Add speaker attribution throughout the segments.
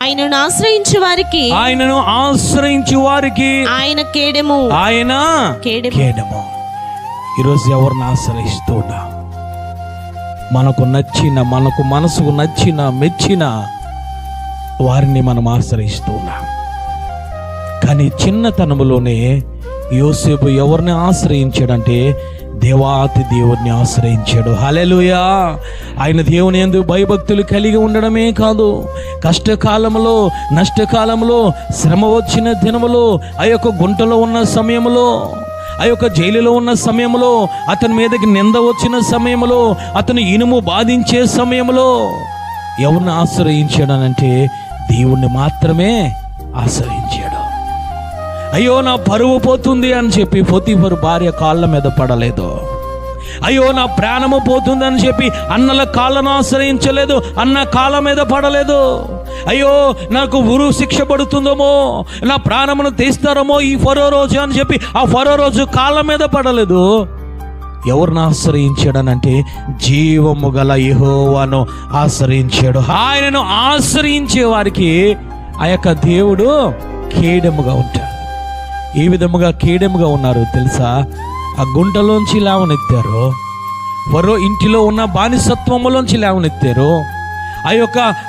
Speaker 1: ఆయనను ఆశ్రయించు వారికి ఆయన కేడెము.
Speaker 2: ఈరోజు ఎవరిని ఆశ్రయిస్తున్నా? మనకు నచ్చిన, మనకు మనసుకు నచ్చిన, మెచ్చిన వారిని మనం ఆశ్రయిస్తున్నాం. కానీ చిన్నతనములోనే యోసేపు ఎవరిని ఆశ్రయించాడంటే దేవాతి దేవుడిని ఆశ్రయించాడు. హల్లెలూయా. ఆయన దేవుని యందు భయభక్తులు కలిగి ఉండడమే కాదు, కష్టకాలంలో, నష్టకాలంలో, శ్రమ వచ్చిన దినములో, ఆ యొక్క గుంటలో ఉన్న సమయంలో, ఆ యొక్క జైలులో ఉన్న సమయంలో, అతని మీదకి నింద వచ్చిన సమయంలో, అతను ఇనుము బాధించే సమయంలో ఎవరిని ఆశ్రయించాడనంటే దేవుణ్ణి మాత్రమే ఆశ్రయించాడు. అయ్యో నా పరువు పోతుంది అని చెప్పి పోతీఫరు భార్య కాళ్ళ మీద పడలేదు. అయ్యో నా ప్రాణము పోతుంది అని చెప్పి అన్నల కాళ్ళను ఆశ్రయించలేదు, అన్న కాళ్ళ మీద పడలేదు. అయ్యో నాకు ఉరు శిక్ష పడుతుందేమో, నా ప్రాణమును తీస్తారేమో ఈ ఫరో రోజు అని చెప్పి ఆ ఫరో రోజు కాళ్ళ మీద పడలేదు. ఎవరిని ఆశ్రయించాడనంటే జీవము గల యెహోవాను ఆశ్రయించాడు. ఆయనను ఆశ్రయించే వారికి ఆ యొక్క దేవుడు కేడెముగా ఉంటాడు. ఏ విధముగా కేడెముగా ఉన్నారు తెలుసా? ఆ గుంటలోంచి లేవనెత్తారు, ఫరో ఇంటిలో ఉన్న బానిసత్వములోంచి లేవనెత్తారు.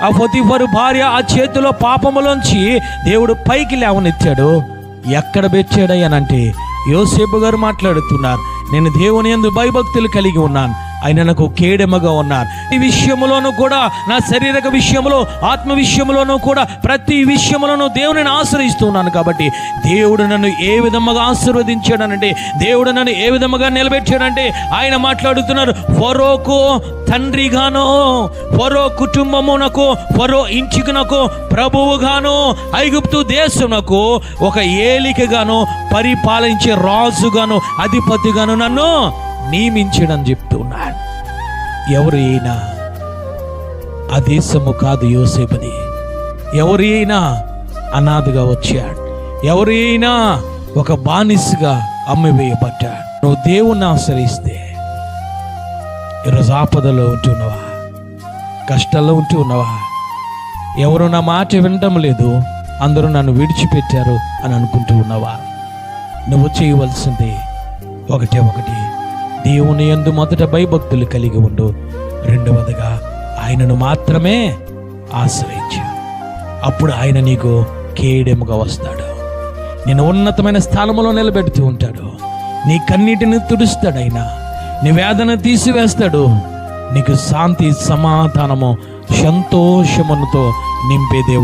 Speaker 2: ఆ పోతీఫరు భార్య ఆ చేతిలో పాపములోంచి దేవుడు పైకి లేవనెత్తాడు. ఎక్కడ పెట్టాడయ్యానంటే యోసేపు గారు మాట్లాడుతున్నారు, నేను దేవుని యందు భయభక్తులు కలిగి ఉన్నాను, ఆయన నాకు కేడెమగా ఉన్నారు. ఈ విషయంలోనూ కూడా, నా శారీరక విషయంలో, ఆత్మ విషయంలోనూ కూడా, ప్రతి విషయంలోనూ దేవుని ఆశ్రయిస్తున్నాను. కాబట్టి దేవుడు నన్ను ఏ విధముగా ఆశీర్వదించాడనంటే, దేవుడు నన్ను ఏ విధముగా నిలబెట్టాడంటే ఆయన మాట్లాడుతున్నారు, ఫరోకు తండ్రిగాను, ఫరో కుటుంబమునకు, ఫరో ఇంటికి ప్రభువుగాను, ఐగుప్తు దేశమునకు ఒక ఏలికగాను, పరిపాలించే రాజుగాను, అధిపతిగాను నన్ను నియమించడని చెప్తున్నాడు. ఎవరు అయినా ఆ దేశము కాదు యోసేపుది. ఎవరు అయినా అనాథగా వచ్చాడు. ఎవరు అయినా ఒక బానిసగా అమ్మివేయబడ్డాడు. నువ్వు దేవుణ్ణి ఆశ్రయిస్తే, ఈరోజు ఆపదలో ఉంటున్నావా, కష్టాల్లో ఉంటున్నావా, ఎవరు నా మాట వినటం లేదు, అందరూ నన్ను విడిచిపెట్టారు అని అనుకుంటూ ఉన్నావా? నువ్వు చేయవలసింది ఒకటి, దేవుని యందు మొదట భయభక్తులు కలిగి ఉండు. రెండవదిగా ఆయనను మాత్రమే ఆశ్రయించు. అప్పుడు ఆయన నీకు కేడెముగా వస్తాడు. నేను ఉన్నతమైన స్థానంలో నిలబెడుతూ ఉంటాడు. నీ కన్నీటిని తుడుస్తాడు. ఆయన నీ వేదన తీసివేస్తాడు. నీకు శాంతి, సమాధానము, సంతోషముతో నింపే దేవుడు.